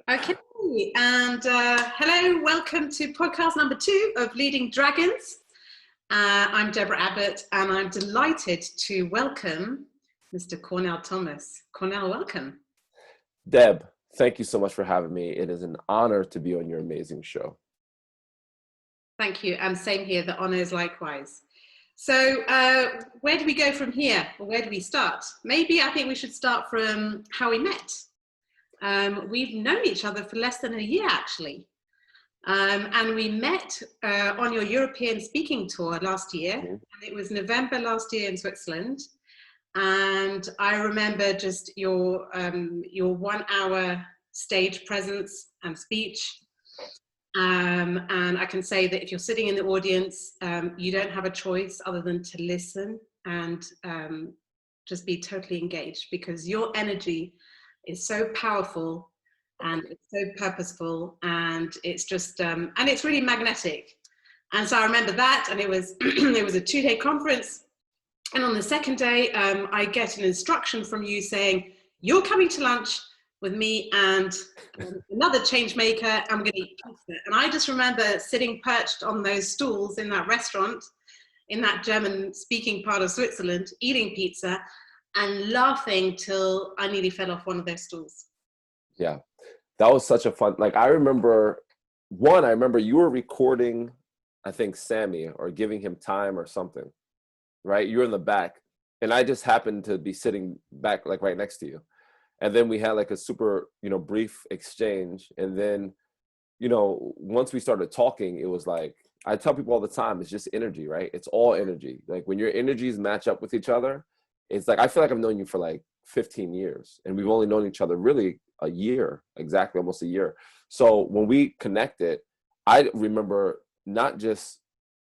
Okay, and hello, welcome to podcast number 2 of Leading Dragons. I'm Deborah Abbott, and I'm delighted to welcome Mr. Cornell Thomas. Cornell, welcome. Deb, thank you so much for having me. It is an honor to be on your amazing show. Thank you, and same here, the honor is likewise. So where do we go from here, or where do we start? Maybe I think we should start from how we met. We've known each other for less than a year, actually. And we met on your European speaking tour last year. And it was November last year in Switzerland. And I remember just your 1 hour stage presence and speech. And I can say that if you're sitting in the audience, you don't have a choice other than to listen and just be totally engaged, because your energy is so powerful and it's so purposeful, and it's just and it's really magnetic. And so I remember that, and it was it was a 2-day conference, and on the second day I get an instruction from you saying, you're coming to lunch with me and another change maker, and we're going to eat pizza. And I just remember sitting perched on those stools in that restaurant in that German speaking part of Switzerland, eating pizza and laughing till I nearly fell off one of those stools. Yeah, that was such a fun, I remember you were recording, I think, Sammy, or giving him time or something, right? You were in the back, and I just happened to be sitting back, right next to you. And then we had a super, brief exchange. And then, once we started talking, it was I tell people all the time, it's just energy, right? It's all energy. When your energies match up with each other, it's I feel like I've known you for 15 years, and we've only known each other really a year, exactly, almost a year. So when we connected, I remember not just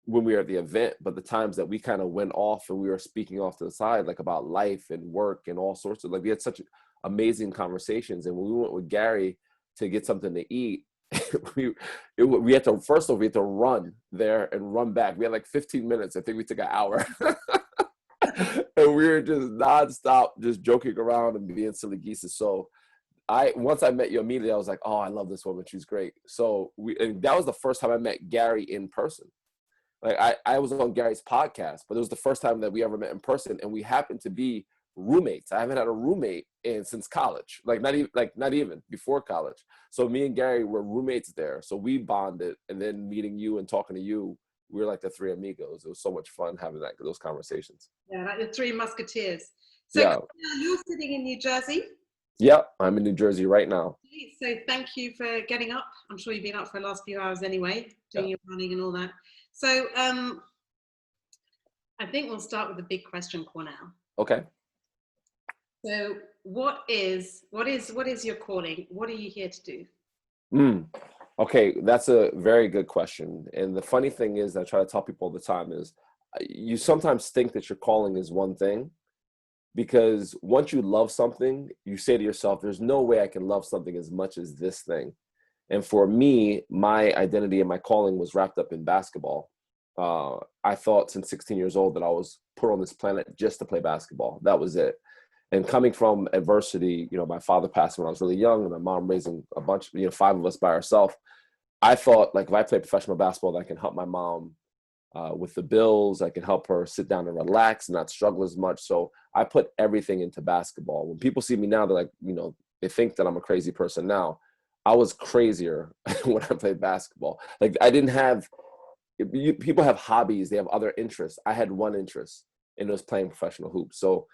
when we were at the event, but the times that we kind of went off and we were speaking off to the side, about life and work and all sorts of, we had such amazing conversations. And when we went with Gary to get something to eat, we had to, first off, we had to run there and run back. We had 15 minutes. I think we took an hour. And we were just nonstop, just joking around and being silly geese. So once I met you immediately, I was like, oh, I love this woman. She's great. So and that was the first time I met Gary in person. I was on Gary's podcast, but it was the first time that we ever met in person. And we happened to be roommates. I haven't had a roommate since college, not even before college. So me and Gary were roommates there. So we bonded, and then meeting you and talking to you, we were the three amigos. It was so much fun having those conversations. Yeah, the three musketeers. So yeah. You're sitting in New Jersey? Yep, I'm in New Jersey right now. So thank you for getting up. I'm sure you've been up for the last few hours anyway, doing your running and all that. So I think we'll start with the big question, Cornell. Okay. So what is your calling? What are you here to do? Okay, that's a very good question. And the funny thing is, I try to tell people all the time, is you sometimes think that your calling is one thing, because once you love something, you say to yourself, there's no way I can love something as much as this thing. And for me, my identity and my calling was wrapped up in basketball. I thought since 16 years old that I was put on this planet just to play basketball. That was it. And coming from adversity, my father passed when I was really young, and my mom raising a bunch, 5 of us by herself. I thought, if I play professional basketball, that I can help my mom with the bills. I can help her sit down and relax and not struggle as much. So I put everything into basketball. When people see me now, they're they think that I'm a crazy person now. I was crazier when I played basketball. I didn't have, people have hobbies, they have other interests. I had one interest, and it was playing professional hoops. So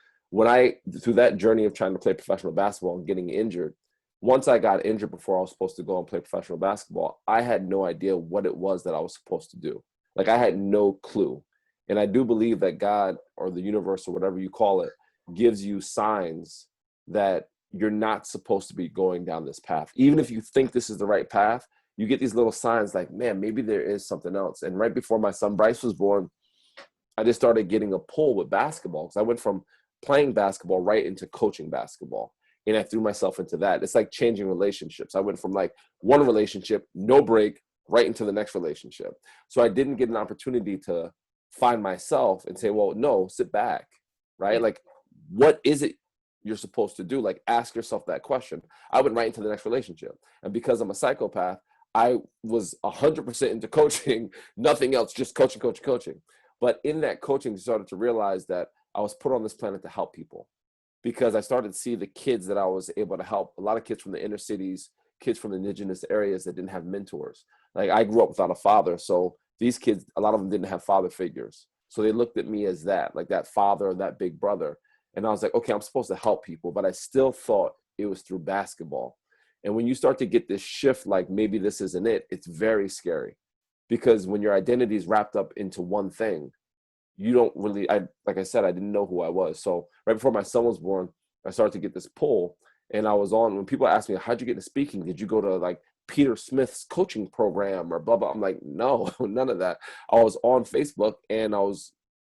through that journey of trying to play professional basketball and getting injured, once I got injured before I was supposed to go and play professional basketball, I had no idea what it was that I was supposed to do. I had no clue. And I do believe that God, or the universe, or whatever you call it, gives you signs that you're not supposed to be going down this path. Even if you think this is the right path, you get these little signs man, maybe there is something else. And right before my son Bryce was born, I just started getting a pull with basketball, because I went from playing basketball right into coaching basketball. And I threw myself into that. It's like changing relationships. I went from one relationship, no break, right into the next relationship. So I didn't get an opportunity to find myself and say, well, no, sit back, right? What is it you're supposed to do. Like, ask yourself that question. I went right into the next relationship. And because I'm a psychopath, I was 100% into coaching, nothing else, just coaching, coaching, coaching. But in that coaching, I started to realize that I was put on this planet to help people, because I started to see the kids that I was able to help. A lot of kids from the inner cities, kids from the indigenous areas that didn't have mentors. Like, I grew up without a father. So these kids, a lot of them didn't have father figures. So they looked at me as that, like that father or that big brother. And I was like, okay, I'm supposed to help people, but I still thought it was through basketball. And when you start to get this shift, like maybe this isn't it, it's very scary, because when your identity is wrapped up into one thing, you don't really, like I said, I didn't know who I was. So right before my son was born, I started to get this pull, and I was on, when people ask me, how'd you get into speaking? Did you go to like Peter Smith's coaching program or blah, blah? I'm like, no, none of that. I was on Facebook and I was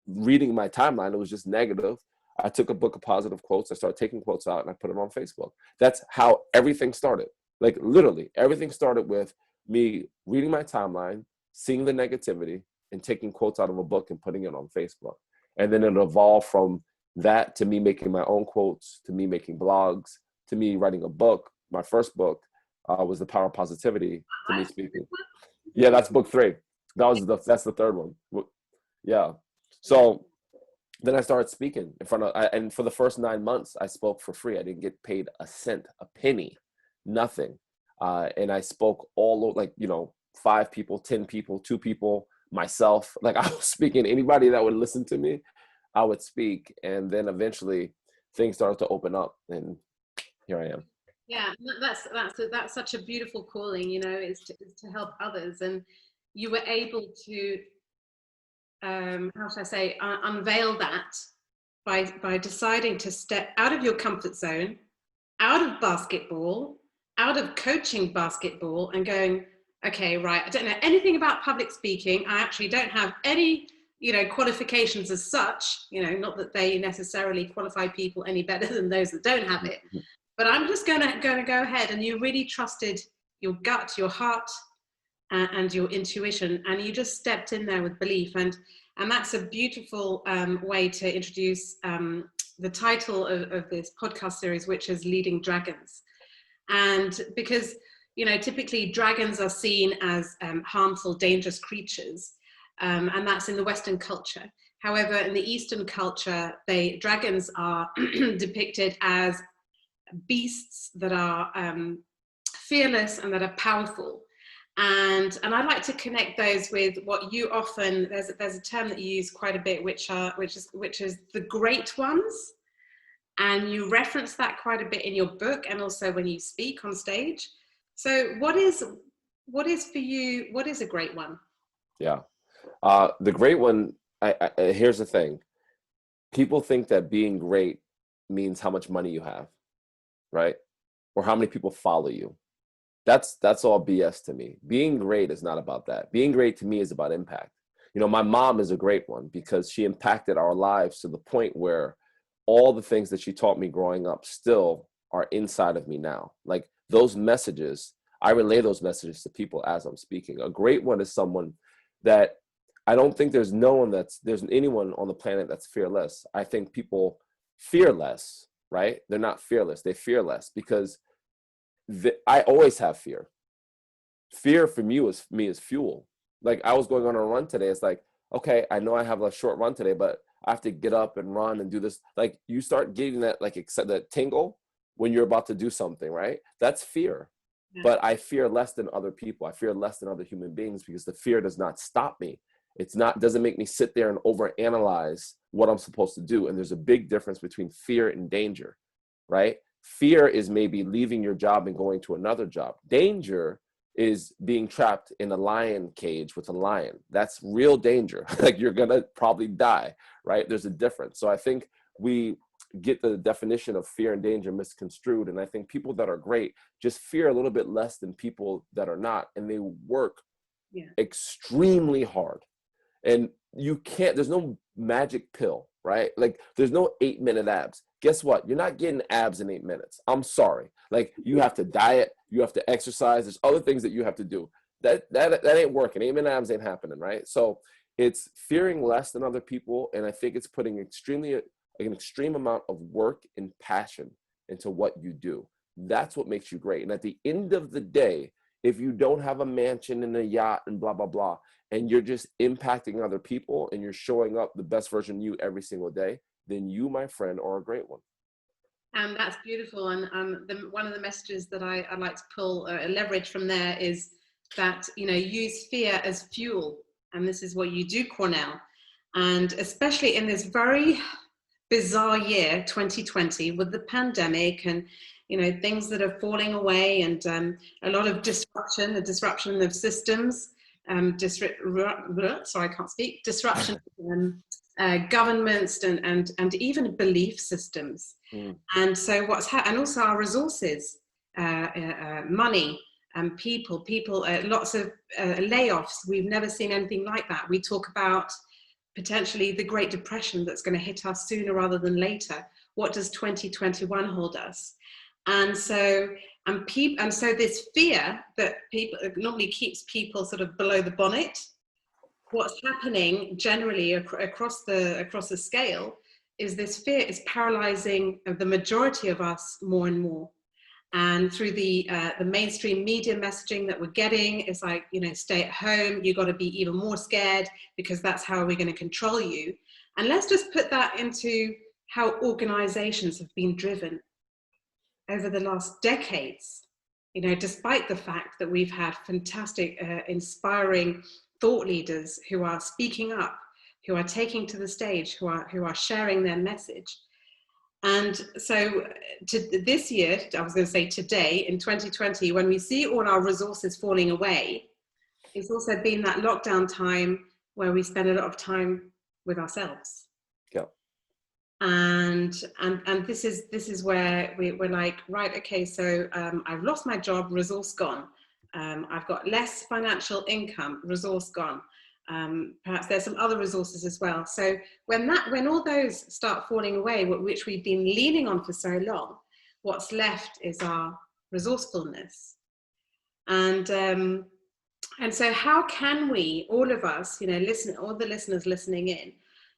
reading my timeline. It was just negative. I took a book of positive quotes. I started taking quotes out and I put it on Facebook. That's how everything started. Like, literally everything started with me reading my timeline, seeing the negativity, and taking quotes out of a book and putting it on Facebook. And then it evolved from that to me making my own quotes, to me making blogs, to me writing a book. My first book was The Power of Positivity, to me speaking. Yeah, that's book 3. That's the third one. Yeah. So then I started speaking in front of, and for the first 9 months, I spoke for free. I didn't get paid a cent, a penny, nothing. And I spoke all, like, 5 people, 10 people, 2 people, myself. Like, I was speaking, anybody that would listen to me, I would speak. And then eventually things started to open up, and here I am. Yeah, that's such a beautiful calling, is to help others. And you were able to, how should I say, unveil that by deciding to step out of your comfort zone, out of basketball, out of coaching basketball, and going, okay, right, I don't know anything about public speaking. I actually don't have any, qualifications as such, not that they necessarily qualify people any better than those that don't have it. But I'm just going to go ahead, and you really trusted your gut, your heart, and your intuition, and you just stepped in there with belief. And that's a beautiful way to introduce the title of this podcast series, which is Leading Dragons. And because, typically dragons are seen as harmful, dangerous creatures, and that's in the Western culture. However, in the Eastern culture, dragons are depicted as beasts that are fearless and that are powerful. And I'd like to connect those with what you often, there's a term that you use quite a bit, which is the great ones. And you reference that quite a bit in your book and also when you speak on stage. So what is for you, what is a great one? Yeah. The great one, here's the thing. People think that being great means how much money you have, right? Or how many people follow you. That's all BS to me. Being great is not about that. Being great to me is about impact. My mom is a great one because she impacted our lives to the point where all the things that she taught me growing up still are inside of me now. Like, those messages, I relay those messages to people as I'm speaking. A great one is someone that I don't think there's anyone on the planet that's fearless. I think people fear less, right? They're not fearless. They fear less because I always have fear. Fear for me is fuel. Like, I was going on a run today. It's like, okay, I know I have a short run today, but I have to get up and run and do this. Like, you start getting that, like, that tingle when you're about to do something, right? That's fear. Yeah. But I fear less than other people. I fear less than other human beings because the fear does not stop me. Doesn't make me sit there and overanalyze what I'm supposed to do. And there's a big difference between fear and danger, right? Fear is maybe leaving your job and going to another job. Danger is being trapped in a lion cage with a lion. That's real danger. Like, you're gonna probably die, right? There's a difference. So I think we get the definition of fear and danger misconstrued. And I think people that are great just fear a little bit less than people that are not. And they work extremely hard. And there's no magic pill, right? Like, there's no 8-minute abs. Guess what? You're not getting abs in 8 minutes. I'm sorry. Like, you have to diet, you have to exercise. There's other things that you have to do. That ain't working. 8-minute abs ain't happening, right? So it's fearing less than other people. And I think it's putting extremely like an extreme amount of work and passion into what you do. That's what makes you great. And at the end of the day, if you don't have a mansion and a yacht and blah, blah, blah, and you're just impacting other people and you're showing up the best version of you every single day, then you, my friend, are a great one. And that's beautiful. And one of the messages that I like to pull leverage from there is that, you know, use fear as fuel. And this is what you do, Cornell. And especially in this very bizarre year, 2020, with the pandemic and, you know, things that are falling away and a lot of disruption, the disruption of systems, sorry, I can't speak, disruption governments and even belief systems. And so and also our resources, money and people, lots of layoffs. We've never seen anything like that. We talk about potentially the Great Depression that's going to hit us sooner rather than later. What does 2021 hold us? And so this fear that people normally keeps people sort of below the bonnet. What's happening generally across the scale is this fear is paralyzing the majority of us more and more. And through the mainstream media messaging that we're getting, it's like, you know, stay at home, you got to be even more scared because that's how we're going to control you. And let's just put that into how organizations have been driven over the last decades. You know, despite the fact that we've had fantastic, inspiring thought leaders who are speaking up, who are taking to the stage, who are sharing their message. And so this year, I was going to say today, in 2020, when we see all our resources falling away, it's also been that lockdown time where we spend a lot of time with ourselves. Yeah. And this is where we're like, right, okay, so I've lost my job, resource gone. I've got less financial income, resource gone. Perhaps there's some other resources as well. So when all those start falling away, which we've been leaning on for so long, what's left is our resourcefulness. And so how can we, all of us, you know, all the listeners listening in,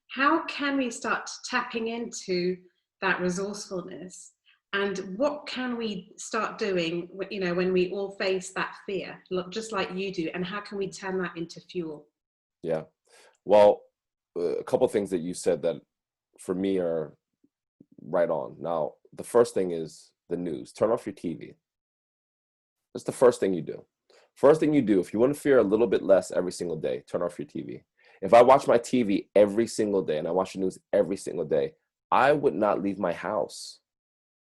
how can we start tapping into that resourcefulness? And what can we start doing, you know, when we all face that fear, just like you do, and how can we turn that into fuel? Yeah. Well, a couple of things that you said that for me are right on. Now, the first thing is the news. Turn off your TV. That's the first thing you do. First thing you do, if you want to fear a little bit less every single day, turn off your TV. If I watch my TV every single day and I watch the news every single day, I would not leave my house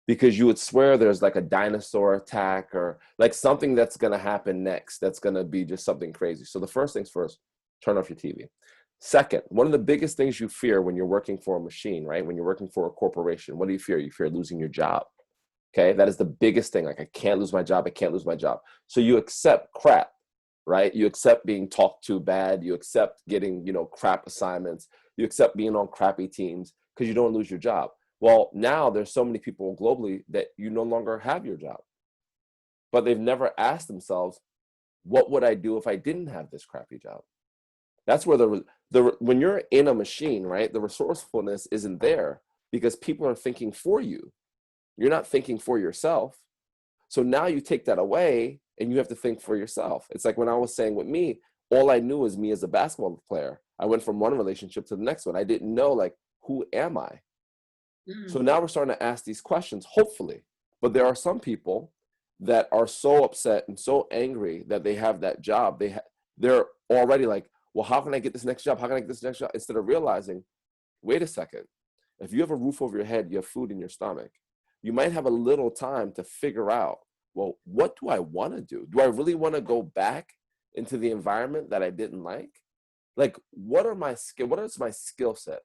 because you would swear there's like a dinosaur attack or like something that's going to happen next. That's going to be just something crazy. So the first things first, turn off your TV. Second, one of the biggest things you fear when you're working for a machine, right? When you're working for a corporation, what do you fear? You fear losing your job. Okay, that is the biggest thing. Like, I can't lose my job. I can't lose my job. So you accept crap, right? You accept being talked to bad. You accept getting, you know, crap assignments. You accept being on crappy teams because you don't want to lose your job. Well, now there's so many people globally that you no longer have your job, but they've never asked themselves, what would I do if I didn't have this crappy job? That's where when you're in a machine, right, the resourcefulness isn't there because people are thinking for you. You're not thinking for yourself. So now you take that away and you have to think for yourself. It's like when I was saying with me, all I knew is me as a basketball player. I went from one relationship to the next one. I didn't know, like, who am I? So now we're starting to ask these questions, hopefully. But there are some people that are so upset and so angry that they have that job. They're already like, well, how can I get this next job? How can I get this next job? Instead of realizing, wait a second, if you have a roof over your head, you have food in your stomach, you might have a little time to figure out, well, what do I want to do? Do I really want to go back into the environment that I didn't like? Like, what is my skill set?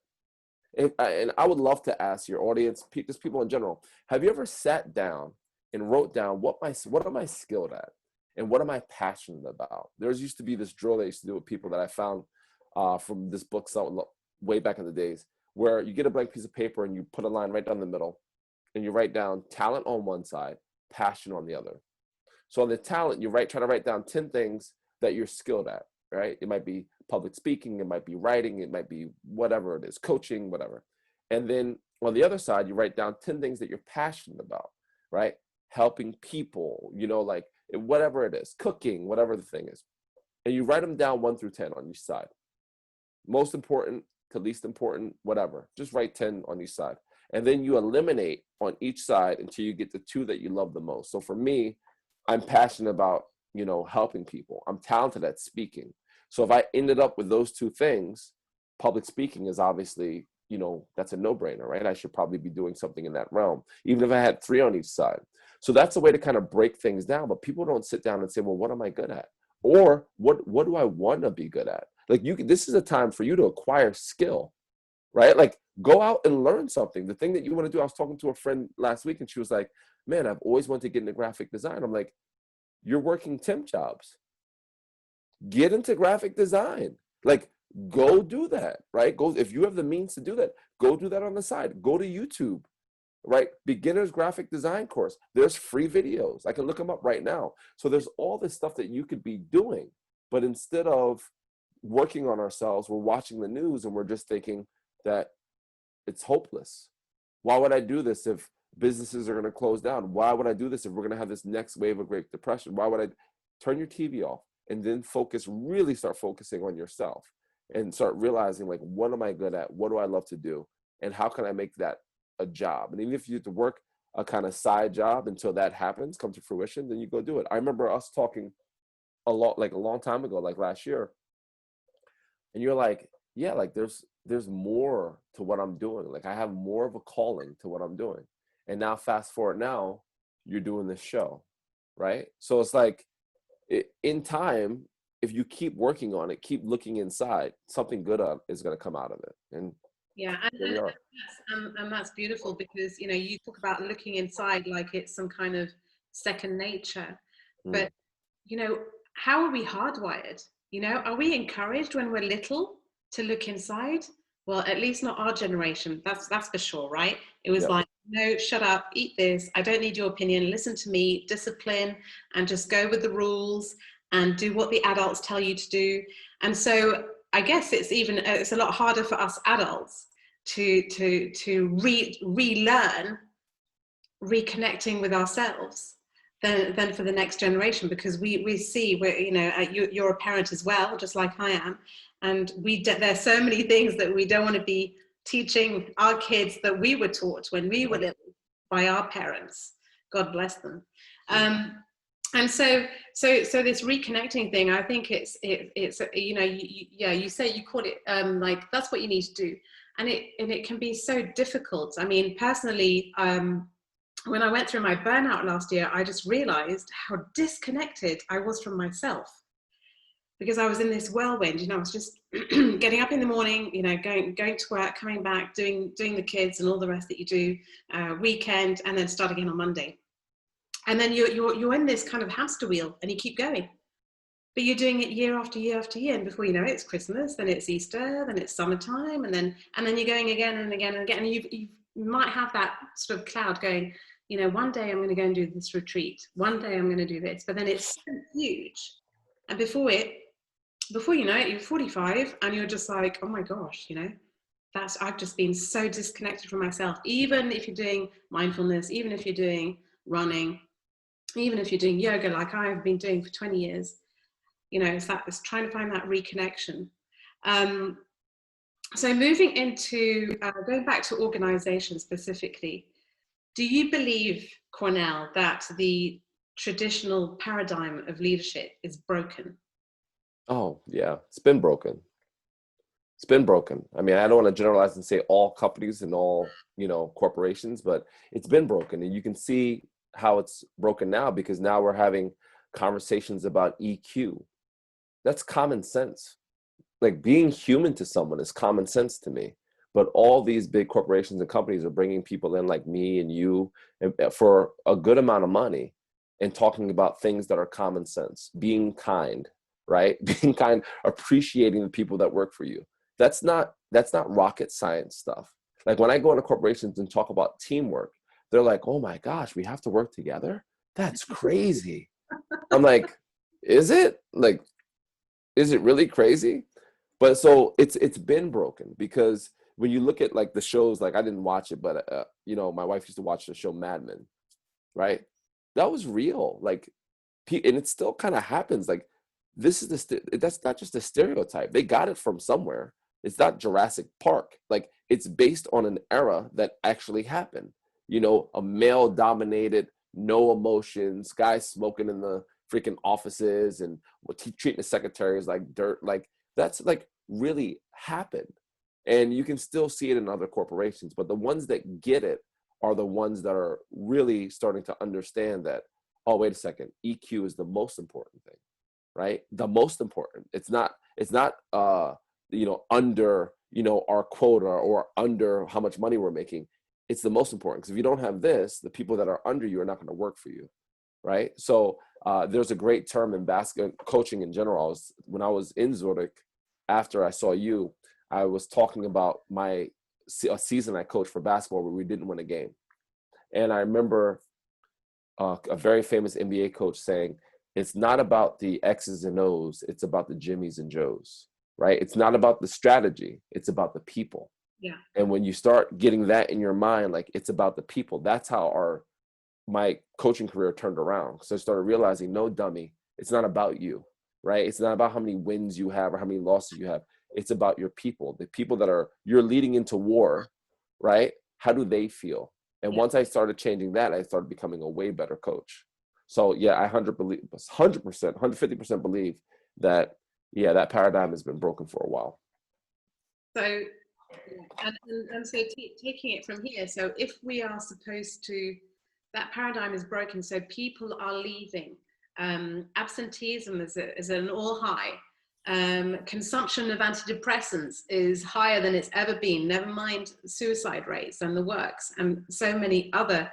And I would love to ask your audience, just people in general, have you ever sat down and wrote down what am I skilled at? And what am I passionate about? There used to be this drill that I used to do with people that I found from this book way back in the days, where you get a blank piece of paper and you put a line right down the middle and you write down talent on one side, passion on the other. So on the talent, try to write down 10 things that you're skilled at, right? It might be public speaking, it might be writing, it might be whatever it is, coaching, whatever. And then on the other side, you write down 10 things that you're passionate about, right? Helping people, like whatever it is, cooking, whatever the thing is. And you write them down 1 through 10 on each side. Most important to least important, whatever. Just write 10 on each side. And then you eliminate on each side until you get the 2 that you love the most. So for me, I'm passionate about, helping people. I'm talented at speaking. So if I ended up with those 2 things, public speaking is obviously, that's a no-brainer, right? I should probably be doing something in that realm, even if I had 3 on each side. So that's a way to kind of break things down. But people don't sit down and say, well, what am I good at? Or what do I want to be good at? Like this is a time for you to acquire skill, right? Like go out and learn something. The thing that you want to do. I was talking to a friend last week and she was like, man, I've always wanted to get into graphic design. I'm like, you're working temp jobs. Get into graphic design. Like go do that, right? Go, if you have the means to do that, go do that on the side. Go to YouTube, right? Beginner's graphic design course. There's free videos. I can look them up right now. So there's all this stuff that you could be doing. But instead of working on ourselves, we're watching the news and we're just thinking that it's hopeless. Why would I do this if businesses are going to close down? Why would I do this if we're going to have this next wave of Great Depression? Why would I turn your TV off and then really start focusing on yourself and start realizing, like, what am I good at? What do I love to do? And how can I make that a job? And even if you have to work a kind of side job until that happens, come to fruition, then you go do it. I remember us talking a long time ago, like last year, and you're like, yeah, like there's more to what I'm doing. Like I have more of a calling to what I'm doing. And now fast forward now, you're doing this show, right? So it's like in time, if you keep working on it, keep looking inside, something good is going to come out of it. And yeah, and that's beautiful because, you talk about looking inside like it's some kind of second nature. But, how are we hardwired? Are we encouraged when we're little to look inside? Well, at least not our generation. That's for sure, right? It was like, no, shut up, eat this. I don't need your opinion. Listen to me, discipline, and just go with the rules and do what the adults tell you to do. And so I guess it's a lot harder for us adults to relearn reconnecting with ourselves than for the next generation, because we see you're a parent as well, just like I am, and there's so many things that we don't want to be teaching our kids that we were taught when we were little by our parents. God bless them. And so this reconnecting thing, I think it's you say you call it like that's what you need to do, and it can be so difficult. I mean, personally, when I went through my burnout last year, I just realized how disconnected I was from myself, because I was in this whirlwind. I was just getting up in the morning, going to work, coming back, doing the kids and all the rest that you do, weekend, and then start again on Monday. And then you're in this kind of hamster wheel, and you keep going, but you're doing it year after year after year, and before you know it, it's Christmas, then it's Easter, then it's summertime, and then you're going again and again and again, and you might have that sort of cloud going, one day I'm going to go and do this retreat, one day I'm going to do this, but then it's so huge, and before you know it, you're 45, and you're just like, oh my gosh, I've just been so disconnected from myself. Even if you're doing mindfulness, even if you're doing running, even if you're doing yoga like I've been doing for 20 years, it's trying to find that reconnection. So moving into, going back to organization specifically, do you believe, Cornell, that the traditional paradigm of leadership is broken? Oh, yeah, it's been broken. It's been broken. I mean, I don't want to generalize and say all companies and all, corporations, but it's been broken. And you can see how it's broken now, because now we're having conversations about EQ. That's common sense. Like being human to someone is common sense to me. But all these big corporations and companies are bringing people in like me and you for a good amount of money and talking about things that are common sense, being kind, right? Being kind, appreciating the people that work for you. That's not rocket science stuff. Like when I go into corporations and talk about teamwork, they're like, oh my gosh, we have to work together? That's crazy. I'm like, is it? Like, is it really crazy? But so it's been broken, because when you look at like the shows, like I didn't watch it, but you know, my wife used to watch the show Mad Men, right? That was real. Like, and it still kind of happens. Like, this is that's not just a stereotype. They got it from somewhere. It's not Jurassic Park. Like, it's based on an era that actually happened. You know, a male dominated, no emotions, guys smoking in the freaking offices and treating the secretaries like dirt. Like, that's like really happened. And you can still see it in other corporations, but the ones that get it are the ones that are really starting to understand that, oh, wait a second, EQ is the most important thing, right? The most important. It's not you know, under, you know, our quota or under how much money we're making. It's the most important, because if you don't have this, the people that are under you are not going to work for you, right? So there's a great term in basketball coaching in general. When I was in Zurich, after I saw you, I was talking about a season I coached for basketball where we didn't win a game. And I remember a very famous NBA coach saying, it's not about the X's and O's, it's about the Jimmies and Joes, right? It's not about the strategy, it's about the people. Yeah. And when you start getting that in your mind, like, it's about the people, that's how my coaching career turned around. So I started realizing, no, dummy, it's not about you, right? It's not about how many wins you have or how many losses you have. It's about your people, the people that you're leading into war, right? How do they feel? And once I started changing that, I started becoming a way better coach. So yeah, I 100%, 150% believe that, yeah, that paradigm has been broken for a while. So, and so taking it from here, so if we are supposed to, that paradigm is broken, so people are leaving, absenteeism is an all high, consumption of antidepressants is higher than it's ever been, never mind suicide rates and the works, and so many other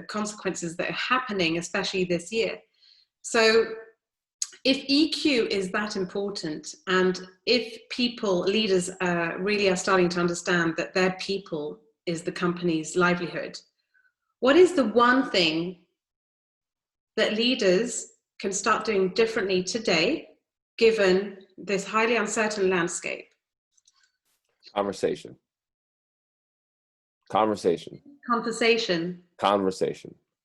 consequences that are happening, especially this year. So if EQ is that important, and if leaders really are starting to understand that their people is the company's livelihood, what is the one thing that leaders can start doing differently today, given this highly uncertain landscape? Conversation.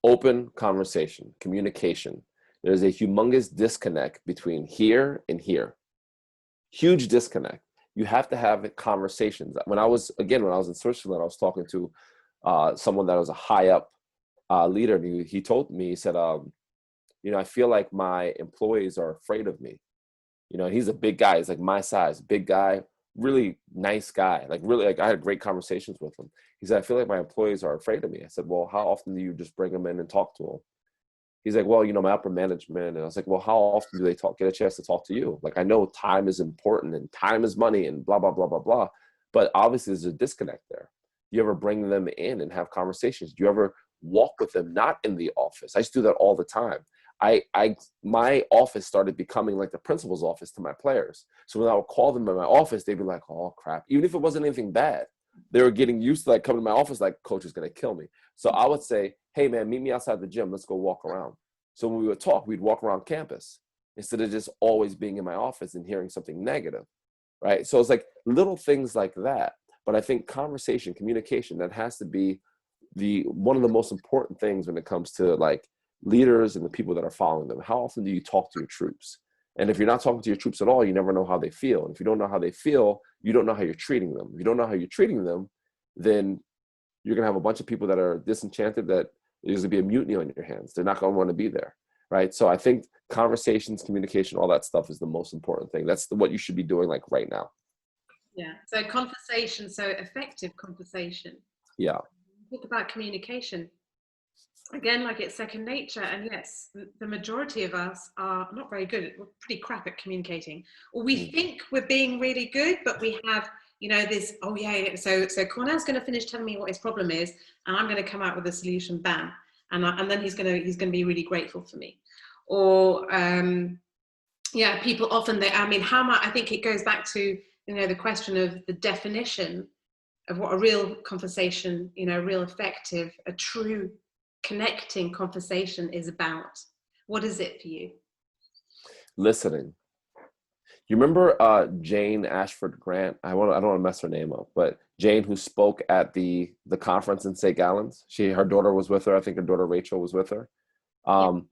Open conversation, communication. There's a humongous disconnect between here and here. Huge disconnect. You have to have conversations. When I was in Switzerland, I was talking to someone that was a high up leader, and he told me, he said, you know, I feel like my employees are afraid of me. You know, he's a big guy. He's like my size, big guy, really nice guy. Like, really, like, I had great conversations with him. He said, I feel like my employees are afraid of me. I said, well, how often do you just bring them in and talk to them? He's like, well, you know, my upper management. And I was like, well, how often do they get a chance to talk to you? Like, I know time is important and time is money and blah, blah, blah, blah, blah. But obviously there's a disconnect there. Do you ever bring them in and have conversations? Do you ever walk with them, not in the office? I used to do that all the time. My office started becoming like the principal's office to my players. So when I would call them in my office, they'd be like, oh crap. Even if it wasn't anything bad, they were getting used to like coming to my office, like, coach is going to kill me. So I would say, hey man, meet me outside the gym. Let's go walk around. So when we would talk, we'd walk around campus instead of just always being in my office and hearing something negative, right? So it's like little things like that. But I think conversation, communication, that has to be one of the most important things when it comes to like leaders and the people that are following them. How often do you talk to your troops? And if you're not talking to your troops at all, you never know how they feel. And if you don't know how they feel, you don't know how you're treating them. If you don't know how you're treating them, then you're going to have a bunch of people that are disenchanted, that there's going to be a mutiny on your hands. They're not going to want to be there, right? So I think conversations, communication, all that stuff is the most important thing. That's what you should be doing like right now. Yeah, so conversation, so effective conversation. Yeah. Talk about communication. Again, like, it's second nature, and yes, the majority of us are not very good. We're pretty crap at communicating, or we think we're being really good, but we have, you know, this, oh yeah, so Cornell's going to finish telling me what his problem is, and I'm going to come out with a solution, bam, and then he's going to be really grateful for me. Or yeah, people often, I think it goes back to, you know, the question of the definition of what a real conversation, you know, real effective, a true connecting conversation is about. What is it for you? Listening. You remember Jane Ashford Grant? I don't want to mess her name up, but Jane, who spoke at the conference in St. Gallen's. Her daughter was with her. I think her daughter Rachel was with her. Yeah.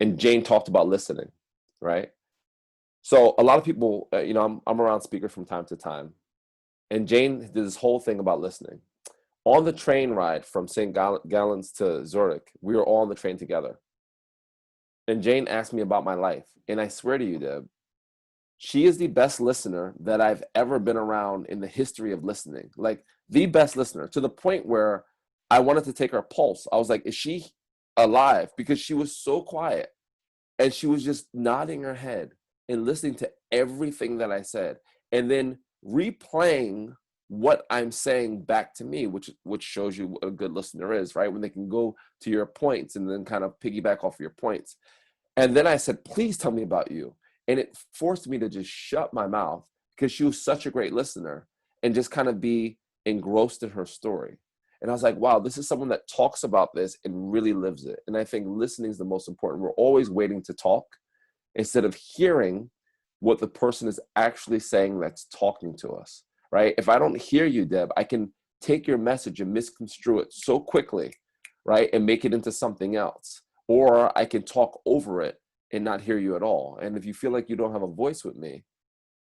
And Jane talked about listening, right? So a lot of people, I'm around speakers from time to time, and Jane did this whole thing about listening. On the train ride from St. Gallen's to Zurich, we were all on the train together. And Jane asked me about my life. And I swear to you, Deb, she is the best listener that I've ever been around in the history of listening. Like the best listener, to the point where I wanted to take her pulse. I was like, is she alive? Because she was so quiet and she was just nodding her head and listening to everything that I said, and then replaying what I'm saying back to me, which shows you what a good listener is, right? When they can go to your points and then kind of piggyback off your points. And then I said, please tell me about you. And it forced me to just shut my mouth because she was such a great listener and just kind of be engrossed in her story. And I was like, wow, this is someone that talks about this and really lives it. And I think listening is the most important. We're always waiting to talk instead of hearing what the person is actually saying that's talking to us, right? If I don't hear you, Deb, I can take your message and misconstrue it so quickly, right? And make it into something else. Or I can talk over it and not hear you at all. And if you feel like you don't have a voice with me,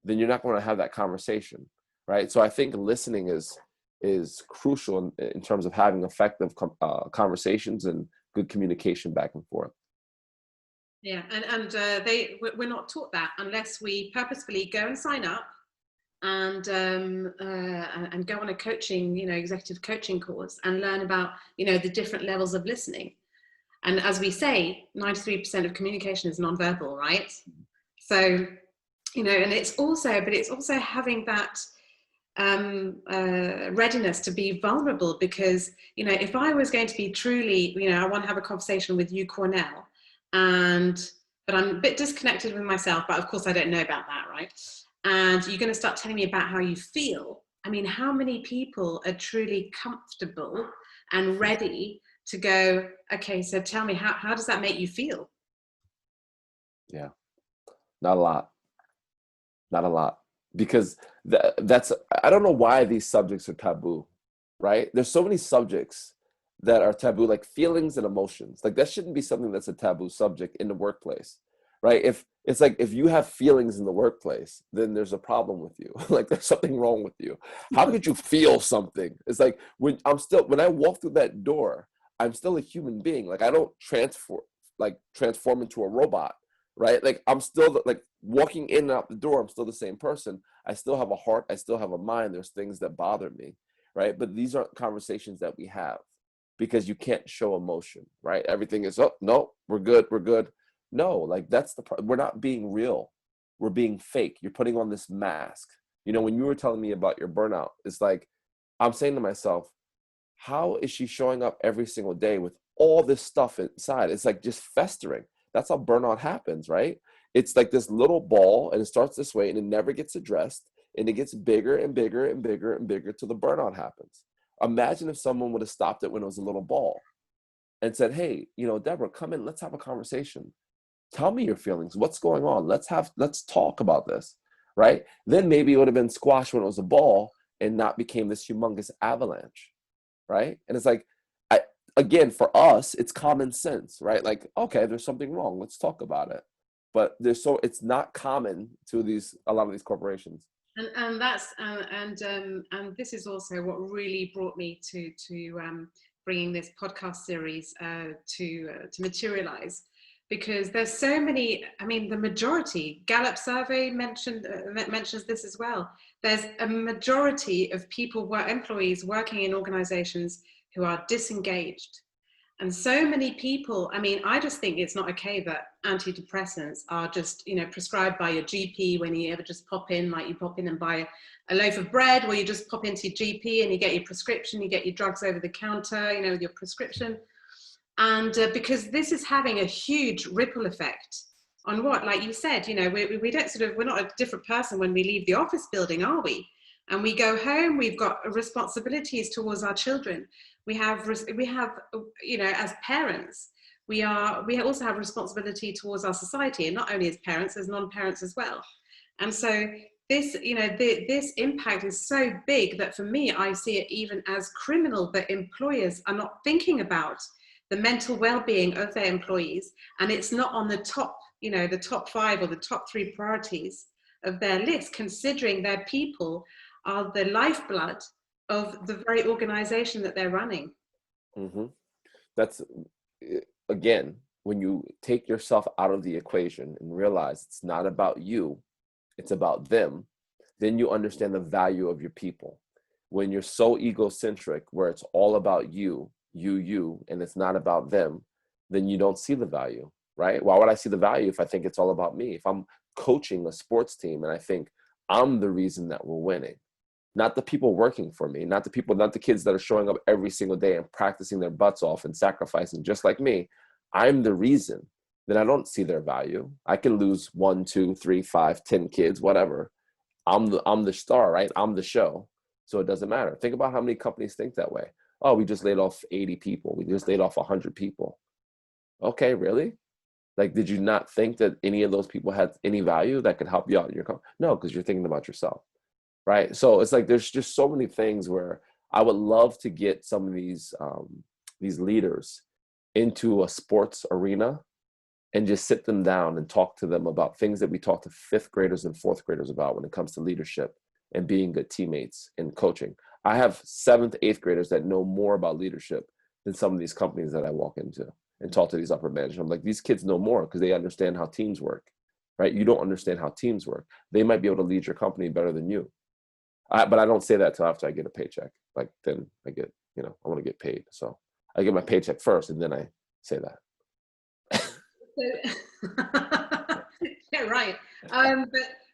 then you're not going to have that conversation, right? So I think listening is crucial in terms of having effective conversations and good communication back and forth. Yeah, and we're not taught that unless we purposefully go and sign up and go on a coaching, executive coaching course and learn about, the different levels of listening. And as we say, 93% of communication is nonverbal, right? So, and it's also having that readiness to be vulnerable, because, if I was going to be truly, I want to have a conversation with you, Cornell, but I'm a bit disconnected with myself, but of course I don't know about that, right? And you're going to start telling me about how you feel. I mean, how many people are truly comfortable and ready to go, okay, so tell me, how does that make you feel? Yeah, not a lot. Because that's, I don't know why these subjects are taboo, right? There's so many subjects that are taboo, like feelings and emotions. Like that shouldn't be something that's a taboo subject in the workplace, right? If it's like, if you have feelings in the workplace, then there's a problem with you. Like there's something wrong with you. How could you feel something? It's like when I walk through that door, I'm still a human being. Like I don't transform into a robot, right? Like I'm still like walking in and out the door. I'm still the same person. I still have a heart. I still have a mind. There's things that bother me, right? But these aren't conversations that we have because you can't show emotion, right? Everything is, oh, no, we're good. No, like we're not being real. We're being fake. You're putting on this mask. When you were telling me about your burnout, it's like, I'm saying to myself, how is she showing up every single day with all this stuff inside? It's like just festering. That's how burnout happens, right? It's like this little ball and it starts this way and it never gets addressed and it gets bigger and bigger and bigger and bigger till the burnout happens. Imagine if someone would have stopped it when it was a little ball and said, hey, Deborah, come in, let's have a conversation. Tell me your feelings. What's going on? Let's talk about this, right? Then maybe it would have been squashed when it was a ball and not became this humongous avalanche, right? And it's like, again, for us, it's common sense, right? Like, okay, there's something wrong. Let's talk about it. But it's not common to a lot of these corporations. And that's and this is also what really brought me to bringing this podcast series to materialize, because there's so many. I mean, the majority, Gallup survey mentions this as well. There's a majority of employees working in organizations who are disengaged. And so many people, I mean, I just think it's not okay that antidepressants are just, prescribed by your GP when you ever just pop in, like you pop in and buy a loaf of bread, or you just pop into your GP and you get your prescription, you get your drugs over the counter, with your prescription. And because this is having a huge ripple effect on what, like you said, we don't we're not a different person when we leave the office building, are we? And we go home, we've got responsibilities towards our children. We have, as parents, we also have responsibility towards our society, and not only as parents, as non-parents as well. And so this, this impact is so big that for me, I see it even as criminal that employers are not thinking about the mental well-being of their employees, and it's not on the top, the top 5 or the top 3 priorities of their list, considering their people are the lifeblood of the very organization that they're running. Mm-hmm. That's, again, when you take yourself out of the equation and realize it's not about you, it's about them, then you understand the value of your people. When you're so egocentric, where it's all about you, and it's not about them, then you don't see the value, right? Why would I see the value if I think it's all about me? If I'm coaching a sports team and I think I'm the reason that we're winning, not the people working for me, not the kids that are showing up every single day and practicing their butts off and sacrificing just like me, I'm the reason, then I don't see their value. I can lose 1, 2, 3, 5, 10 kids, whatever. I'm the star, right? I'm the show. So it doesn't matter. Think about how many companies think that way. Oh, we just laid off 80 people. We just laid off 100 people. Okay, really? Like, did you not think that any of those people had any value that could help you out in your company? No, because you're thinking about yourself, right? So it's like there's just so many things where I would love to get some of these leaders into a sports arena and just sit them down and talk to them about things that we talk to 5th graders and 4th graders about when it comes to leadership and being good teammates and coaching. I have 7th, 8th graders that know more about leadership than some of these companies that I walk into and talk to these upper managers. I'm like, these kids know more because they understand how teams work, right? You don't understand how teams work. They might be able to lead your company better than you. But I don't say that till after I get a paycheck. Like, then I get, I want to get paid. So I get my paycheck first and then I say that. Yeah, right.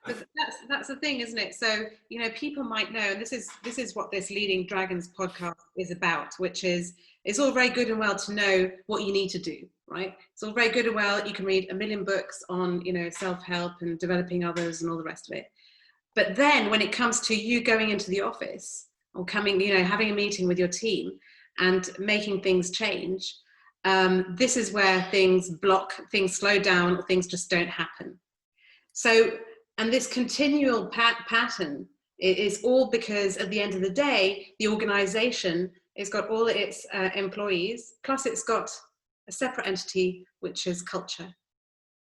But that's the thing, isn't it? So people might know, and this is what this Leading Dragons podcast is about, which is it's all very good and well to know what you need to do, right? It's all very good and well. You can read a million books on self-help and developing others and all the rest of it. But then when it comes to you going into the office or coming, having a meeting with your team and making things change, this is where things block, things slow down, or things just don't happen. So, and this continual pattern is all because at the end of the day, the organization has got all its employees, plus it's got a separate entity, which is culture,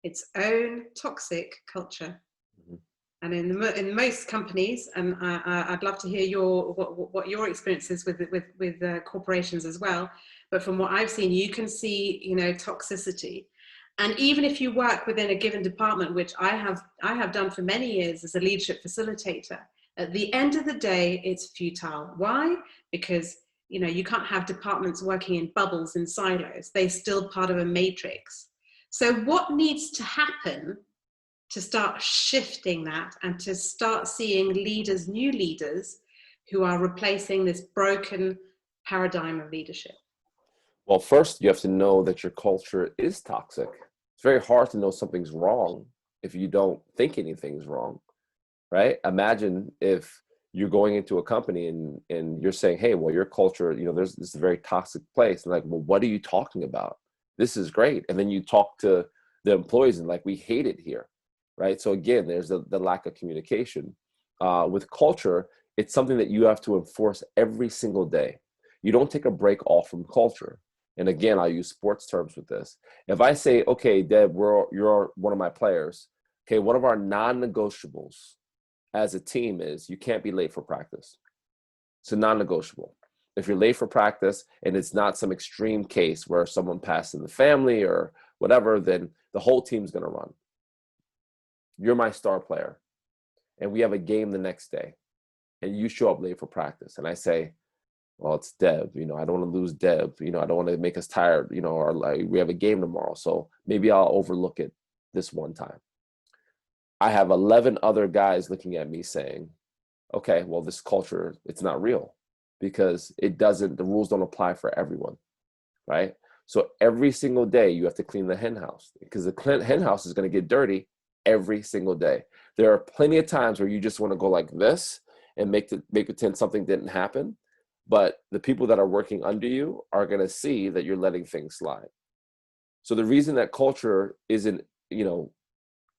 its own toxic culture. Mm-hmm. And in most companies, and I'd love to hear what your experience is with corporations as well. But from what I've seen, you can see toxicity. And even if you work within a given department, which I have done for many years as a leadership facilitator, at the end of the day, it's futile. Why? Because you can't have departments working in bubbles and silos. They're still part of a matrix. So what needs to happen to start shifting that and to start seeing new leaders who are replacing this broken paradigm of leadership? Well, first, you have to know that your culture is toxic. It's very hard to know something's wrong if you don't think anything's wrong, right? Imagine if you're going into a company and you're saying, hey, well, your culture, this is a very toxic place. And like, well, what are you talking about? This is great. And then you talk to the employees and like, we hate it here, right? So again, there's the lack of communication. With culture, it's something that you have to enforce every single day. You don't take a break off from culture. And again, I'll use sports terms with this. If I say, okay, Deb, you're one of my players. Okay, one of our non-negotiables as a team is you can't be late for practice. It's a non-negotiable. If you're late for practice and it's not some extreme case where someone passed in the family or whatever, then the whole team's going to run. You're my star player. And we have a game the next day. And you show up late for practice. And I say, well, it's Deb, I don't want to lose Deb, I don't want to make us tired, or like we have a game tomorrow. So maybe I'll overlook it this one time. I have 11 other guys looking at me saying, okay, well, this culture, it's not real because the rules don't apply for everyone, right? So every single day you have to clean the hen house because the hen house is going to get dirty every single day. There are plenty of times where you just want to go like this and make pretend something didn't happen. But the people that are working under you are going to see that you're letting things slide. So the reason that culture isn't,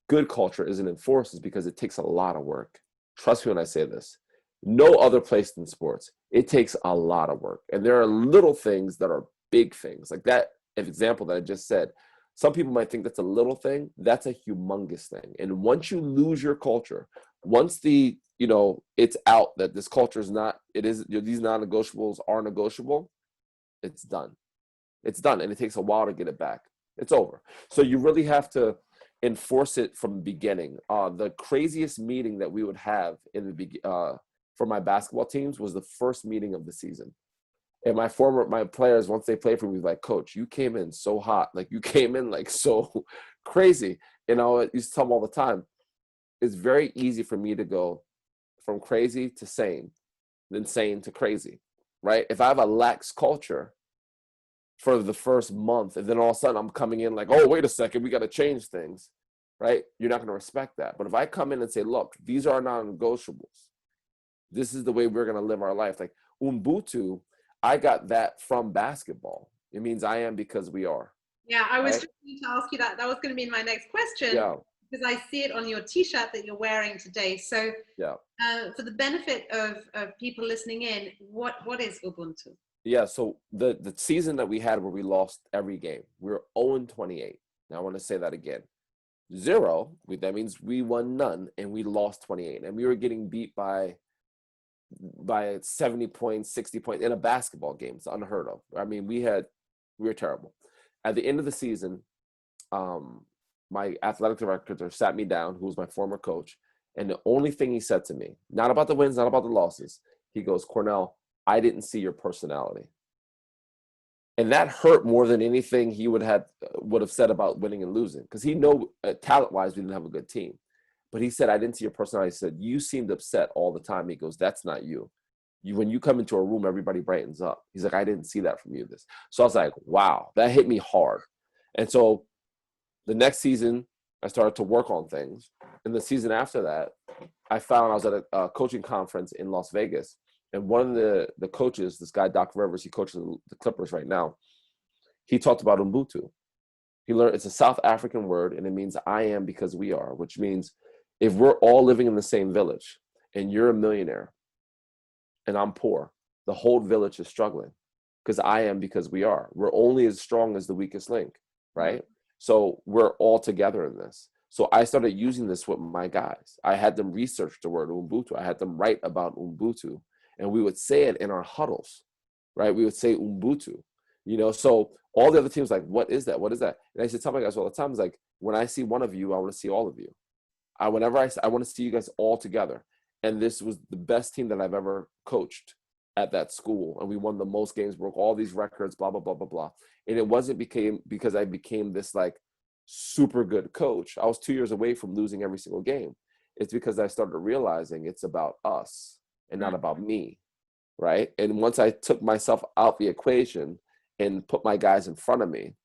good culture isn't enforced is because it takes a lot of work. Trust me when I say this. No other place than sports. It takes a lot of work. And there are little things that are big things. Like that example that I just said. Some people might think that's a little thing. That's a humongous thing. And once you lose your culture, once it's out that this culture is not, these non-negotiables are negotiable, it's done. It's done. And it takes a while to get it back. It's over. So you really have to enforce it from the beginning. The craziest meeting that we would have for my basketball teams was the first meeting of the season. And my players, once they played for me, was like, Coach, you came in so hot. Like, you came in like so crazy. And I used to tell them all the time, it's very easy for me to go from crazy to sane, then sane to crazy, right? If I have a lax culture for the first month, and then all of a sudden I'm coming in like, oh, wait a second, we got to change things, right? You're not going to respect that. But if I come in and say, look, these are non-negotiables. This is the way we're going to live our life. Like Ubuntu, I got that from basketball. It means I am because we are. Yeah, I was just going to ask you that. That was going to be my next question. Yeah. Because I see it on your T-shirt that you're wearing today. So yeah. For the benefit of people listening in, what is Ubuntu? Yeah, so the season that we had where we lost every game, we were 0-28. Now I want to say that again. 0, that means we won none, and we lost 28. And we were getting beat by 70 points, 60 points in a basketball game. It's unheard of. I mean, we were terrible. At the end of the season, my athletic director sat me down, who was my former coach, and the only thing he said to me, not about the wins, not about the losses, he goes, Cornell, I didn't see your personality. And that hurt more than anything he would have said about winning and losing, because he know talent-wise we didn't have a good team. But he said, I didn't see your personality. He said, you seemed upset all the time. He goes, that's not you. When you come into a room, everybody brightens up. He's like, I didn't see that from you. So I was like, wow, that hit me hard. And so the next season, I started to work on things. And the season after that, I was at a coaching conference in Las Vegas. And one of the coaches, this guy, Doc Rivers, he coaches the Clippers right now. He talked about Ubuntu. He learned it's a South African word, and it means I am because we are, which means if we're all living in the same village and you're a millionaire and I'm poor, the whole village is struggling because I am because we are. We're only as strong as the weakest link, right? So we're all together in this. So I started using this with my guys. I had them research the word Ubuntu. I had them write about Ubuntu. And we would say it in our huddles, right? We would say Ubuntu, so all the other teams like, what is that? What is that? And I used to tell my guys all the time, it's like, when I see one of you, I want to see all of you. I want to see you guys all together. And this was the best team that I've ever coached at that school. And we won the most games, broke all these records, blah, blah, blah, blah, blah. And it wasn't because I became this like super good coach. I was 2 years away from losing every single game. It's because I started realizing it's about us and not about me, right? And once I took myself out the equation and put my guys in front of me,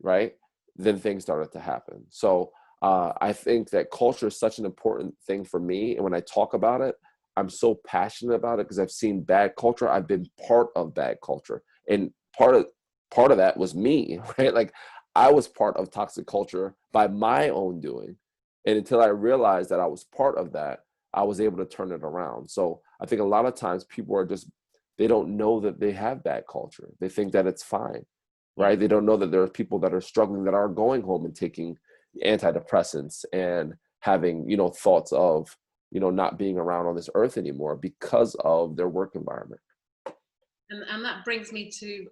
right, then things started to happen. So I think that culture is such an important thing for me. And when I talk about it, I'm so passionate about it because I've seen bad culture. I've been part of bad culture. And part of that was me, right? Like I was part of toxic culture by my own doing. And until I realized that I was part of that, I was able to turn it around. So I think a lot of times people they don't know that they have bad culture. They think that it's fine, right? They don't know that there are people that are struggling, that are going home and taking antidepressants and having, thoughts of, not being around on this earth anymore because of their work environment. And that brings me to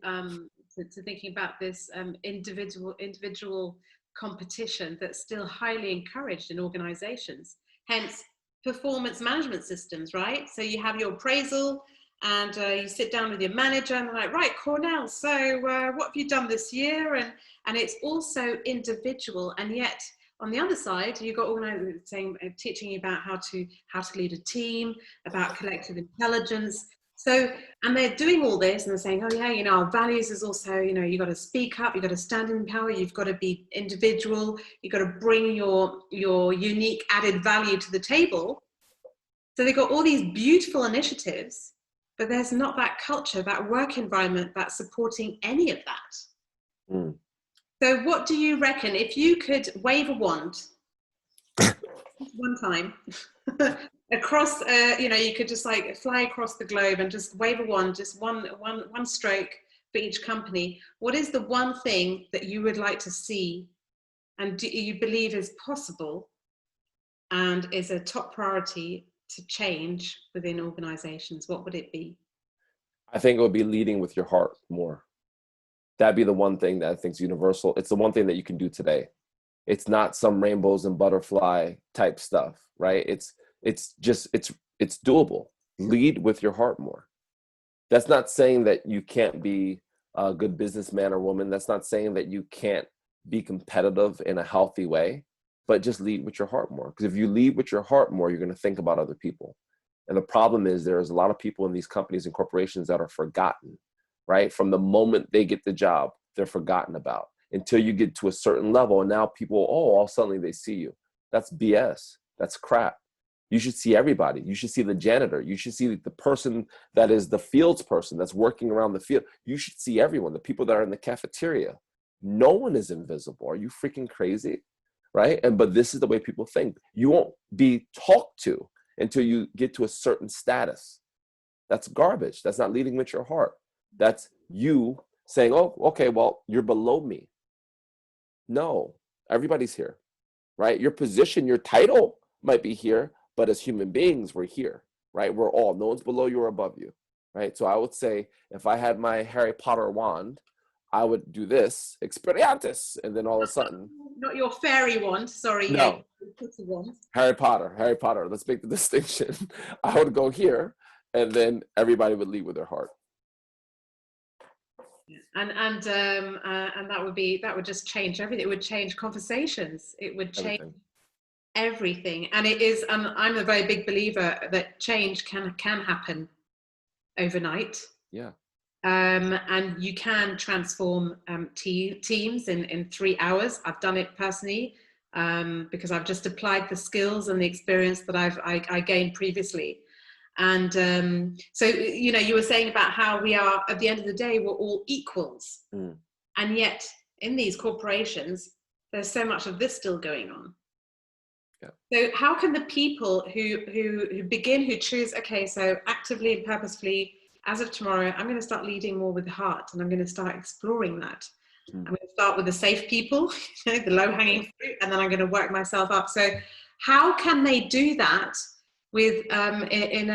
thinking about this individual competition that's still highly encouraged in organizations. Hence, performance management systems, right? So you have your appraisal and you sit down with your manager and they're like, right, Cornell, so what have you done this year? And it's also individual. And yet on the other side, you've got organizations saying, teaching you about how to lead a team, about collective intelligence. So, and they're doing all this and they're saying, oh yeah, our values is also, you got to speak up, you got to stand in power, you've got to be individual, you've got to bring your unique added value to the table. So they've got all these beautiful initiatives, but there's not that culture, that work environment that's supporting any of that. So what do you reckon, if you could wave a wand one time across, you could just like fly across the globe and just wave a wand, just one stroke for each company. What is the one thing that you would like to see and do you believe is possible and is a top priority to change within organizations? What would it be? I think it would be leading with your heart more. That'd be the one thing that I think is universal. It's the one thing that you can do today. It's not some rainbows and butterfly type stuff, right? It's doable. Lead with your heart more. That's not saying that you can't be a good businessman or woman. That's not saying that you can't be competitive in a healthy way, but just lead with your heart more. Because if you lead with your heart more, you're going to think about other people. And the problem is there's a lot of people in these companies and corporations that are forgotten, right? From the moment they get the job, they're forgotten about until you get to a certain level. And now people, all suddenly they see you. That's BS. That's crap. You should see everybody. You should see the janitor. You should see the person that is the fields person that's working around the field. You should see everyone, the people that are in the cafeteria. No one is invisible. Are you freaking crazy? Right? But this is the way people think. You won't be talked to until you get to a certain status. That's garbage. That's not leading with your heart. That's you saying, oh, okay, well, you're below me. No, everybody's here, right? Your position, your title might be here, but as human beings, we're here, right? We're all, no one's below you or above you, right? So I would say if I had my Harry Potter wand, I would do this, Expelliarmus, and then all of a sudden. Not your fairy wand, sorry. No, yeah, wand. Harry Potter, let's make the distinction. I would go here, and then everybody would lead with their heart. And that would just change everything. It would change conversations. It would change everything. And it is. I'm a very big believer that change can happen overnight. Yeah. And you can transform teams in 3 hours. I've done it personally because I've just applied the skills and the experience that I gained previously. And so, you were saying about how we are, at the end of the day, we're all equals. And yet in these corporations, there's so much of this still going on. Yeah. So how can the people who choose, okay, so actively and purposefully, as of tomorrow, I'm going to start leading more with the heart, and I'm going to start exploring that. I'm going to start with the safe people, the low-hanging fruit, and then I'm going to work myself up. So how can they do that with in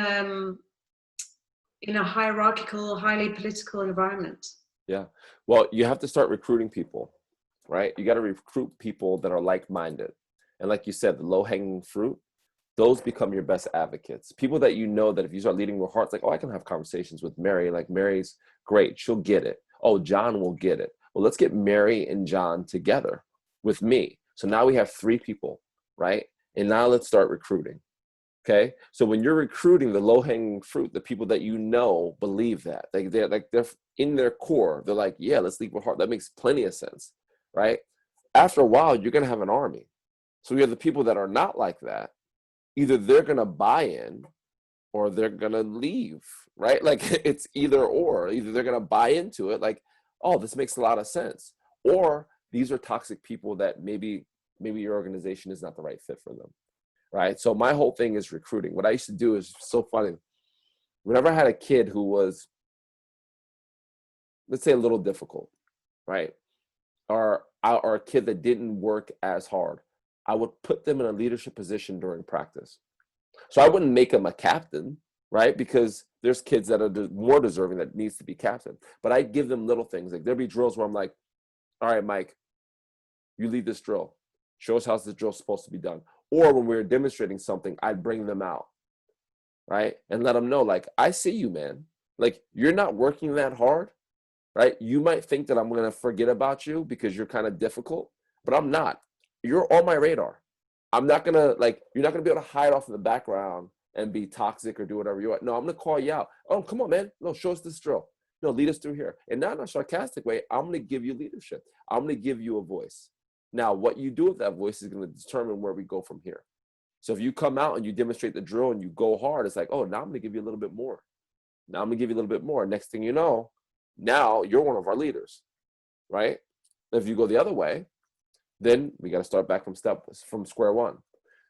a hierarchical, highly political environment? Yeah. Well, you have to start recruiting people, right? You got to recruit people that are like-minded. And like you said, the low-hanging fruit, those become your best advocates. People that you know that if you start leading with hearts, like, oh, I can have conversations with Mary. Like, Mary's great. She'll get it. Oh, John will get it. Well, let's get Mary and John together with me. So now we have 3 people, right? And now let's start recruiting. Okay. So when you're recruiting the low-hanging fruit, the people that you know believe that. They're in their core. They're like, yeah, let's lead with heart. That makes plenty of sense. Right? After a while, you're gonna have an army. So we have the people that are not like that. Either they're going to buy in or they're going to leave, right? Like it's either or. Either they're going to buy into it, like, oh, this makes a lot of sense. Or these are toxic people that maybe your organization is not the right fit for them, right? So my whole thing is recruiting. What I used to do is so funny. Whenever I had a kid who was, let's say, a little difficult, right? Or a kid that didn't work as hard, I would put them in a leadership position during practice. So I wouldn't make them a captain, right? Because there's kids that are more deserving that needs to be captain. But I give them little things. Like there'll be drills where I'm like, all right, Mike, you lead this drill. Show us how this drill is supposed to be done. Or when we were demonstrating something, I'd bring them out, right? And let them know, like, I see you, man. Like, you're not working that hard, right? You might think that I'm going to forget about you because you're kind of difficult, but I'm not. You're on my radar. I'm not gonna, like, you're not gonna be able to hide off in the background and be toxic or do whatever you want. No, I'm gonna call you out. Oh, come on, man. No, show us this drill. No, lead us through here. And not in a sarcastic way. I'm gonna give you leadership. I'm gonna give you a voice. Now, what you do with that voice is gonna determine where we go from here. So if you come out and you demonstrate the drill and you go hard, it's like, oh, now I'm gonna give you a little bit more. Now I'm gonna give you a little bit more. Next thing you know, now you're one of our leaders, right? If you go the other way, then we got to start back from square one.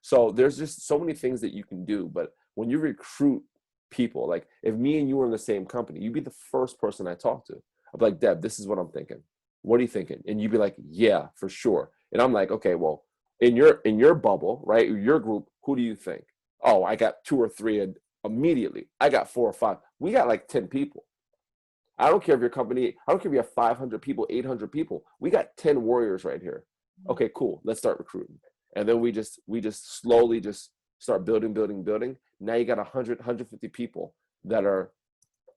So there's just so many things that you can do. But when you recruit people, like if me and you were in the same company, you'd be the first person I talk to. I'd be like, Deb, this is what I'm thinking. What are you thinking? And you'd be like, yeah, for sure. And I'm like, okay, well, in your bubble, right, your group, who do you think? Oh, I got 2 or 3, and immediately I got 4 or 5. We got like 10 people. I don't care if your company, I don't care if you have 500 people, 800 people. We got 10 warriors right here. Okay, cool. Let's start recruiting. And then we just slowly just start building. Now you got 100, 150 people that are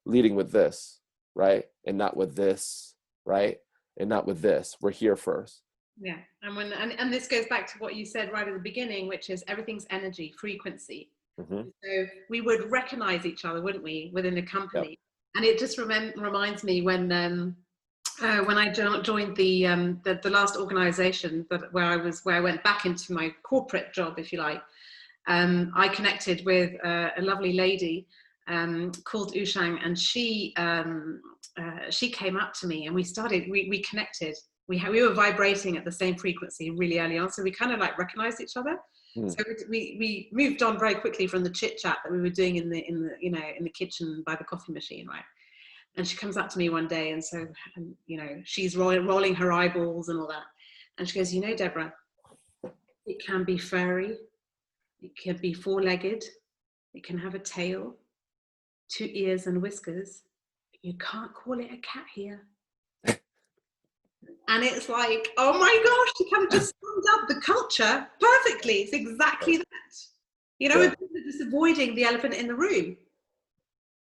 leading with this, right? And not with this, right? And not with this. We're here first. Yeah, and this goes back to what you said right at the beginning, which is everything's energy, frequency. Mm-hmm. So we would recognize each other, wouldn't we, within a company? Yep. And it just reminds me when I joined the last organization where I went back into my corporate job, if you like. I connected with a lovely lady called Ushang, and she came up to me, and we connected. We were vibrating at the same frequency really early on, so we kind of like recognized each other. So we moved on very quickly from the chit chat that we were doing in the kitchen by the coffee machine, right? And she comes up to me one day, and so she's rolling her eyeballs and all that, and she goes, Deborah, it can be furry, it can be 4-legged, it can have a tail, 2 ears and whiskers. You can't call it a cat here. And it's like, oh my gosh, you kind of just summed up the culture perfectly. It's exactly that. We're just avoiding the elephant in the room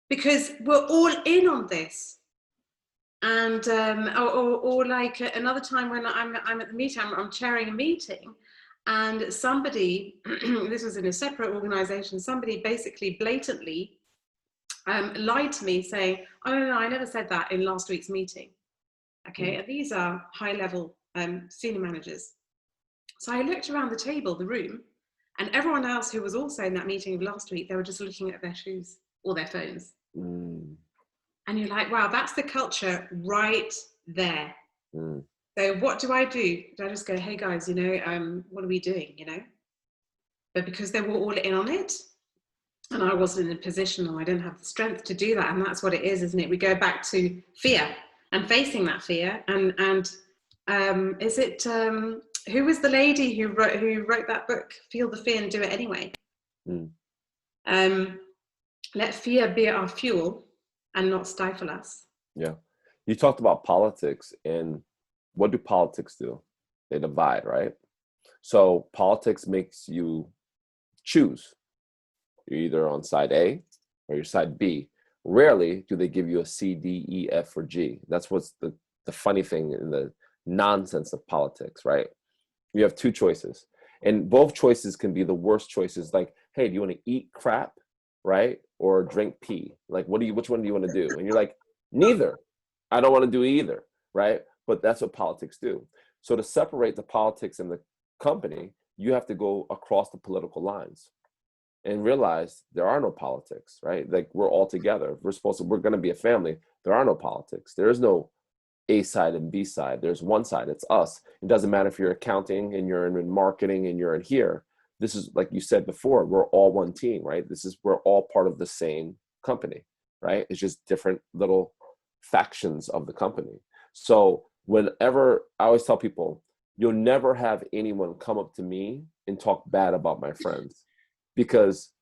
because we're all in on this. And or like another time when I'm at the meeting, I'm chairing a meeting, and somebody, this was in a separate organization, somebody basically blatantly lied to me saying, oh no, I never said that in last week's meeting. Okay, and these are high-level senior managers. So I looked around the table, the room, and everyone else who was also in that meeting of last week, they were just looking at their shoes or their phones. And you're like, wow, that's the culture right there. So what do? Do I just go, hey guys, what are we doing, But because they were all in on it, and I wasn't in a position, or I didn't have the strength to do that, and that's what it is, isn't it? We go back to fear. And facing that fear, and is it who was the lady who wrote that book, Feel the Fear and Do It Anyway? Let fear be our fuel and not stifle us. Yeah, you talked about politics, and what do politics do? They divide, right? So politics makes you choose. You're either on side A or you're side B. Rarely do they give you a C, D, E, F, or G. That's what's the funny thing in the nonsense of politics, right? You have 2 choices, and both choices can be the worst choices. Like, hey, do you want to eat crap, right, or drink pee? Like, which one do you want to do? And you're like, neither. I don't want to do either, right? But that's what politics do. So to separate the politics and the company, you have to go across the political lines and realize there are no politics, right? Like, we're all together. We're going to be a family. There are no politics. There is no A side and B side. There's one side. It's us. It doesn't matter if you're accounting and you're in marketing and you're in here. This is, like you said before, we're all one team, right? We're all part of the same company, right? It's just different little factions of the company. So whenever, I always tell people, you'll never have anyone come up to me and talk bad about my friends, because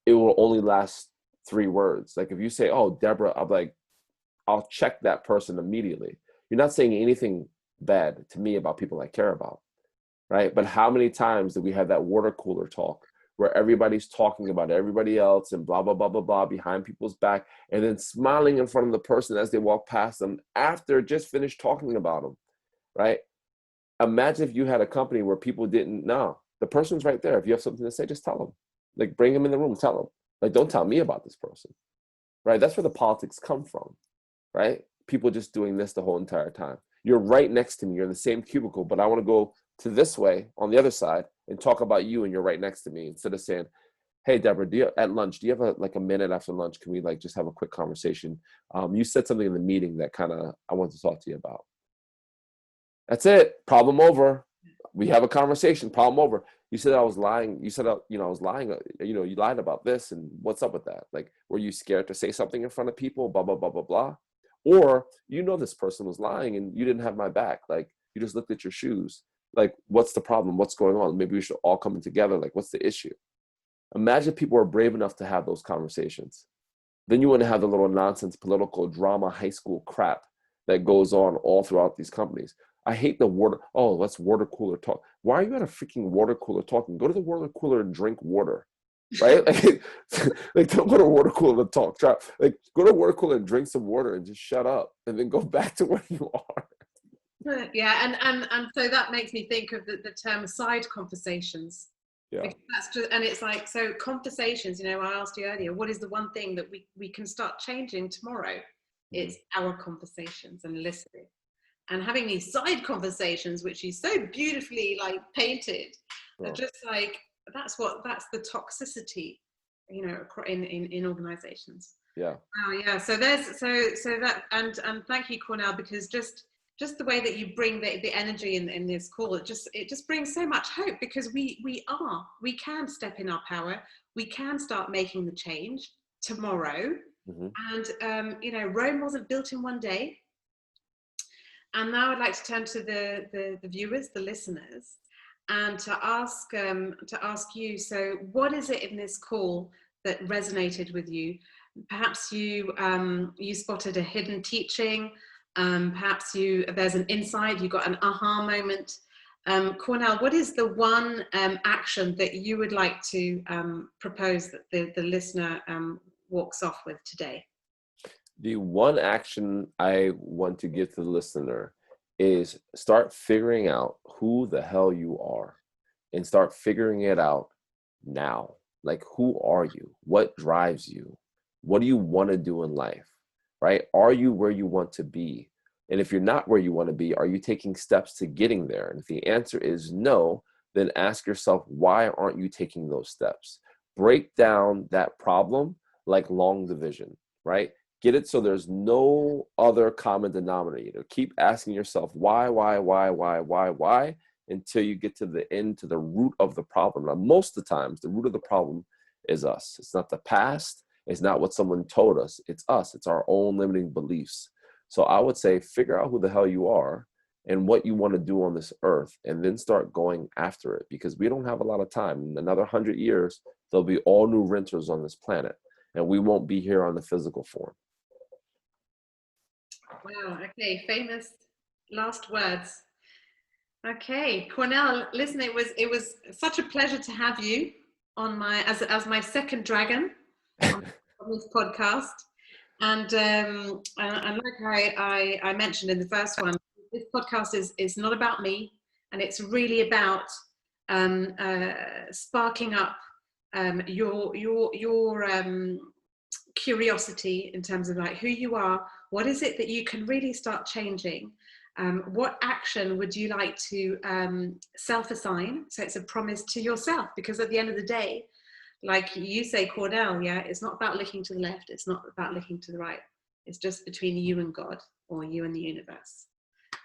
it will only last 3 words. Like, if you say, oh, Deborah, I'll check that person immediately. You're not saying anything bad to me about people I care about, right? But how many times do we have that water cooler talk where everybody's talking about everybody else and blah, blah, blah, blah, blah behind people's back, and then smiling in front of the person as they walk past them after just finished talking about them, right? Imagine if you had a company where people didn't know. The person's right there. If you have something to say, just tell them. Like, bring them in the room, tell them. Like, don't tell me about this person, right? That's where the politics come from, right? People just doing this the whole entire time. You're right next to me. You're in the same cubicle, but I want to go to this way on the other side and talk about you, and you're right next to me, instead of saying, hey, Deborah, at lunch, do you have a minute after lunch? Can we just have a quick conversation? You said something in the meeting that I want to talk to you about. That's it. Problem over. we have a conversation, problem over. You said I was lying. You said, you know, I was lying. You know, you lied about this, and what's up with that? Like, were you scared to say something in front of people? Blah, blah, blah, blah, blah. Or, you know, this person was lying and you didn't have my back. Like, you just looked at your shoes. Like, what's the problem? What's going on? Maybe we should all come in together. Like, what's the issue? Imagine people are brave enough to have those conversations. Then you want to have the little nonsense, political drama, high school crap that goes on all throughout these companies. I hate the water. Oh, let's water cooler talk. Why are you at a freaking water cooler talking? Go to the water cooler and drink water, right? Like don't go to water cooler to talk. Like, go to water cooler and drink some water and just shut up, and then go back to where you are. Yeah, and so that makes me think of the term side conversations. Yeah. Because that's just, and it's like, so conversations, you know, I asked you earlier, what is the one thing that we can start changing tomorrow? It's our conversations and listening. And having these side conversations, which is so beautifully like painted, are just like, that's the toxicity, you know, in organizations. Yeah. Oh yeah. So that, and thank you, Cornell, because just the way that you bring the energy in this call, it just brings so much hope, because we can step in our power. We can start making the change tomorrow. And you know, Rome wasn't built in one day. And now I'd like to turn to the viewers, the listeners, and to ask you, so what is it in this call that resonated with you? Perhaps you spotted a hidden teaching, perhaps there's an insight, you got an aha moment. Cornell, what is the one action that you would like to propose that the listener walks off with today? The one action I want to give to the listener is start figuring out who the hell you are, and start figuring it out now. Like, who are you? What drives you? What do you want to do in life, right? Are you where you want to be? And if you're not where you want to be, are you taking steps to getting there? And if the answer is no, then ask yourself, why aren't you taking those steps? Break down that problem like long division, right? Get it so there's no other common denominator. Keep asking yourself why, until you get to the end, to the root of the problem. Now, most of the times, the root of the problem is us. It's not the past. It's not what someone told us. It's us. It's our own limiting beliefs. So I would say, figure out who the hell you are and what you want to do on this earth, and then start going after it, because we don't have a lot of time. In another 100 years, there'll be all new renters on this planet, and we won't be here on the physical form. Wow. Okay. Famous last words. Okay, Cornell. Listen, it was such a pleasure to have you on my as my second dragon on this podcast. And like I mentioned in the first one, this podcast is not about me, and it's really about sparking up your curiosity in terms of like who you are. What is it that you can really start changing? What action would you like to self-assign? So it's a promise to yourself, because at the end of the day, like you say, Cornell, yeah, it's not about looking to the left. It's not about looking to the right. It's just between you and God, or you and the universe.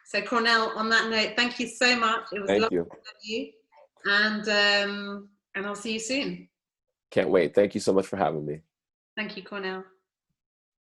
So Cornell, on that note, thank you so much. It was lovely to have you. And I'll see you soon. Can't wait. Thank you so much for having me. Thank you, Cornell.